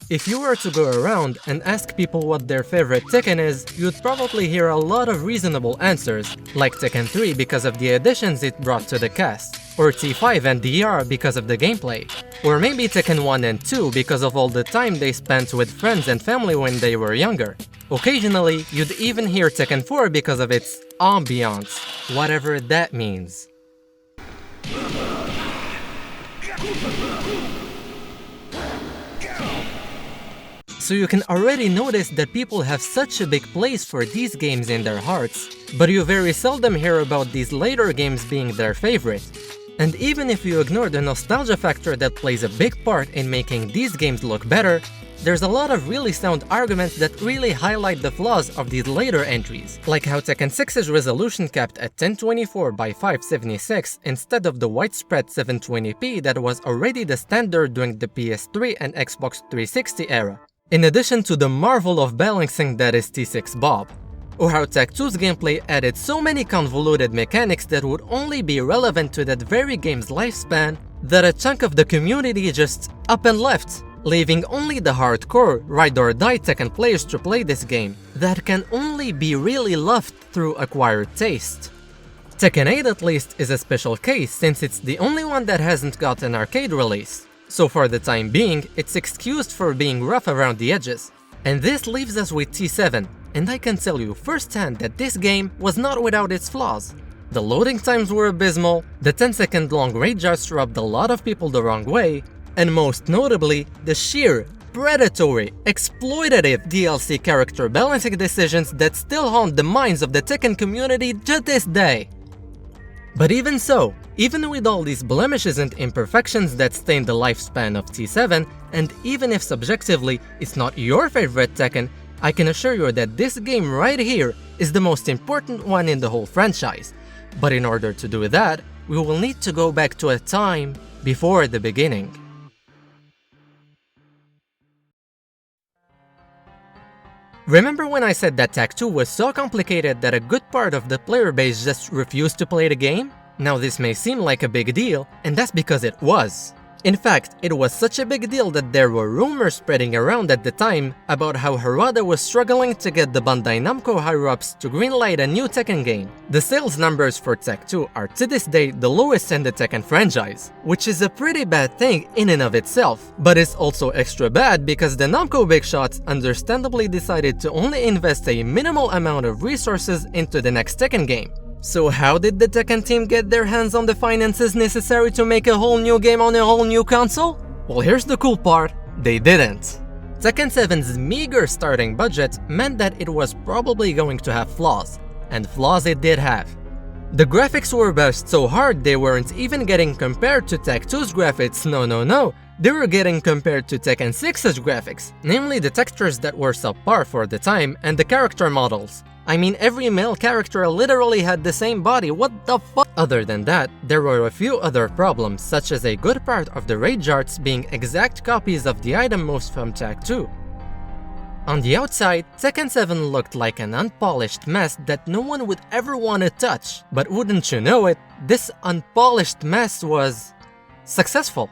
If you were to go around and ask people what their favorite Tekken is, you'd probably hear a lot of reasonable answers, like Tekken 3 because of the additions it brought to the cast, or T5 and DR because of the gameplay, or maybe Tekken 1 and 2 because of all the time they spent with friends and family when they were younger. Occasionally, you'd even hear Tekken 4 because of its ambiance, whatever that means. So you can already notice that people have such a big place for these games in their hearts, but you very seldom hear about these later games being their favorite. And even if you ignore the nostalgia factor that plays a big part in making these games look better, there's a lot of really sound arguments that really highlight the flaws of these later entries, like how Tekken 6's resolution capped at 1024 by 576 instead of the widespread 720p that was already the standard during the PS3 and Xbox 360 era. In addition to the marvel of balancing that is T6 Bob. Or how Tech 2's gameplay added so many convoluted mechanics that would only be relevant to that very game's lifespan that a chunk of the community just up and left, leaving only the hardcore, ride-or-die Tekken players to play this game that can only be really loved through acquired taste. Tekken 8 at least is a special case since it's the only one that hasn't got an arcade release. So for the time being, it's excused for being rough around the edges. And this leaves us with T7, and I can tell you firsthand that this game was not without its flaws. The loading times were abysmal, the 10-second long raid jarts rubbed a lot of people the wrong way, and most notably, the sheer, predatory, exploitative DLC character balancing decisions that still haunt the minds of the Tekken community to this day. But even so, even with all these blemishes and imperfections that stain the lifespan of T7, and even if subjectively it's not your favorite Tekken, I can assure you that this game right here is the most important one in the whole franchise. But in order to do that, we will need to go back to a time before the beginning. Remember when I said that Tech 2 was so complicated that a good part of the player base just refused to play the game? Now this may seem like a big deal, and that's because it was. In fact, it was such a big deal that there were rumors spreading around at the time about how Harada was struggling to get the Bandai Namco higher-ups to greenlight a new Tekken game. The sales numbers for Tech 2 are to this day the lowest in the Tekken franchise, which is a pretty bad thing in and of itself. But it's also extra bad because the Namco big shots understandably decided to only invest a minimal amount of resources into the next Tekken game. So how did the Tekken team get their hands on the finances necessary to make a whole new game on a whole new console? Well, here's the cool part, they didn't. Tekken 7's meager starting budget meant that it was probably going to have flaws, and flaws it did have. The graphics were bashed so hard they weren't even getting compared to Tech 2's graphics, no, they were getting compared to Tekken 6's graphics, namely the textures that were subpar for the time and the character models. I mean, every male character literally had the same body, what the fuck? Other than that, there were a few other problems, such as a good part of the raid charts being exact copies of the item moves from Tech 2. On the outside, Tekken 7 looked like an unpolished mess that no one would ever want to touch. But wouldn't you know it, this unpolished mess was successful.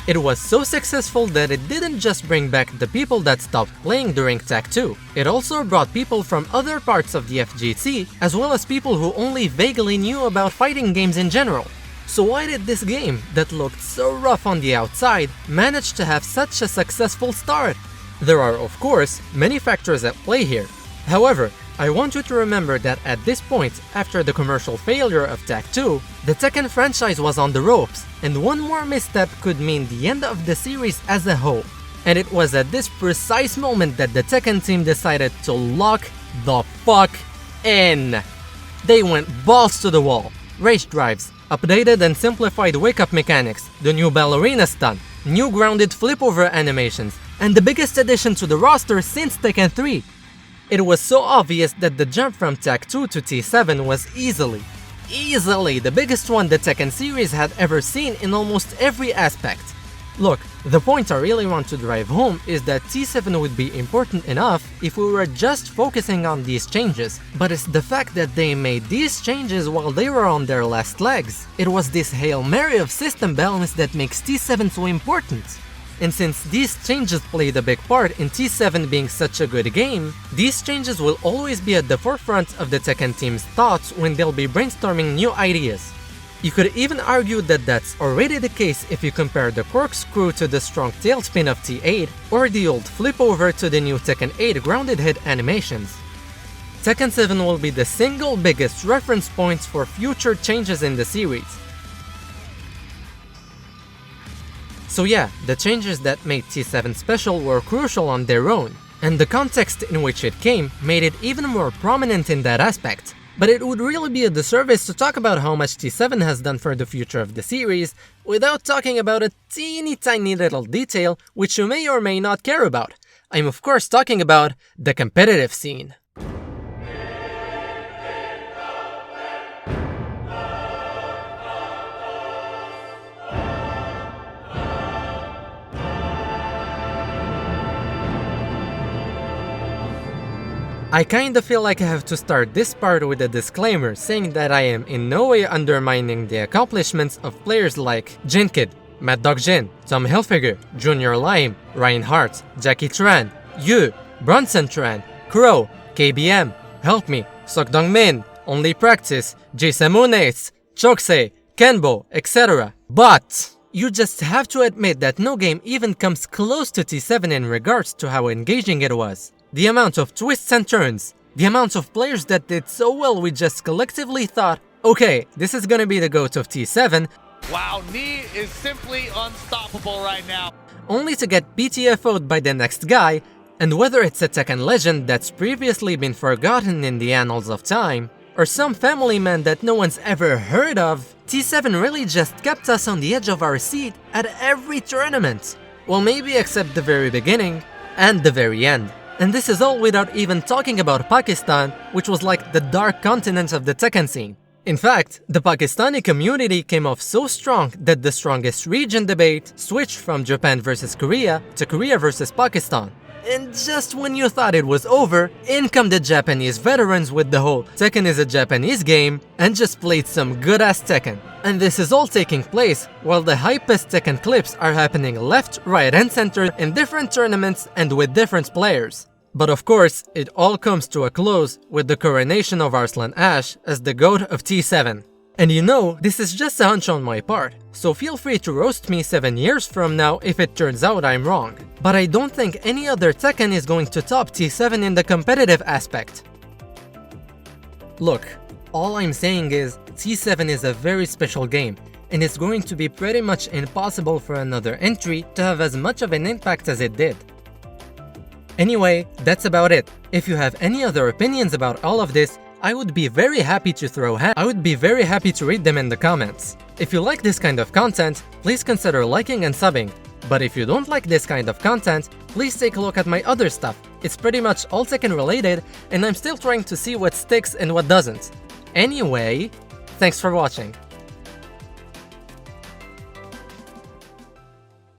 It was so successful that it didn't just bring back the people that stopped playing during Tech 2, it also brought people from other parts of the FGC, as well as people who only vaguely knew about fighting games in general. So why did this game, that looked so rough on the outside, manage to have such a successful start? There are, of course, many factors at play here. However, I want you to remember that at this point, after the commercial failure of Tech 2, the Tekken franchise was on the ropes, and one more misstep could mean the end of the series as a whole. And it was at this precise moment that the Tekken team decided to lock the fuck in. They went balls to the wall. Race drives, updated and simplified wake-up mechanics, the new ballerina stun, new grounded flip-over animations, and the biggest addition to the roster since Tekken 3. It was so obvious that the jump from Tech 2 to T7 was easily the biggest one the Tekken series had ever seen in almost every aspect. Look, The point I really want to drive home is that T7 would be important enough if we were just focusing on these changes, but it's the fact that they made these changes while they were on their last legs. It was this Hail Mary of system balance that makes T7 so important. And since these changes played a big part in T7 being such a good game, these changes will always be at the forefront of the Tekken team's thoughts when they'll be brainstorming new ideas. You could even argue that that's already the case if you compare the corkscrew to the strong tailspin of T8, or the old flip over to the new Tekken 8 grounded hit animations. Tekken 7 will be the single biggest reference points for future changes in the series. So yeah, the changes that made T7 special were crucial on their own, and the context in which it came made it even more prominent in that aspect. But it would really be a disservice to talk about how much T7 has done for the future of the series without talking about a teeny tiny little detail which you may or may not care about. I'm of course talking about the competitive scene. I kinda feel like I have to start this part with a disclaimer saying that I am in no way undermining the accomplishments of players like Jinkid, Mad Dog Jin, Tom Hilfiger, Junior Lime, Ryan Hart, Jackie Tran, Yu, Bronson Tran, Crow, KBM, Help Me, Sokdong Min, Only Practice, Jisamunes, Choksei, Kenbo, etc. But you just have to admit that no game even comes close to T7 in regards to how engaging it was. The amount of twists and turns, the amount of players that did so well we just collectively thought, okay, this is gonna be the GOAT of T7. Wow, Knee is simply unstoppable right now. Only to get BTFO'd by the next guy, and whether it's a Tekken legend that's previously been forgotten in the annals of time, or some family man that no one's ever heard of, T7 really just kept us on the edge of our seat at every tournament. Well, maybe except the very beginning and the very end. And this is all without even talking about Pakistan, which was like the dark continent of the Tekken scene. In fact, the Pakistani community came off so strong that the strongest region debate switched from Japan versus Korea to Korea versus Pakistan. And just when you thought it was over, in come the Japanese veterans with the whole Tekken is a Japanese game and just played some good-ass Tekken. And this is all taking place while the hypest Tekken clips are happening left, right and center in different tournaments and with different players. But of course, it all comes to a close with the coronation of Arslan Ash as the GOAT of T7. And you know, this is just a hunch on my part, so feel free to roast me 7 years from now if it turns out I'm wrong. But I don't think any other Tekken is going to top T7 in the competitive aspect. Look, all I'm saying is, T7 is a very special game, and it's going to be pretty much impossible for another entry to have as much of an impact as it did. Anyway, that's about it. If you have any other opinions about all of this, I would be very happy to read them in the comments. If you like this kind of content, please consider liking and subbing. But if you don't like this kind of content, please take a look at my other stuff. It's pretty much all Tekken related, and I'm still trying to see what sticks and what doesn't. Anyway, thanks for watching.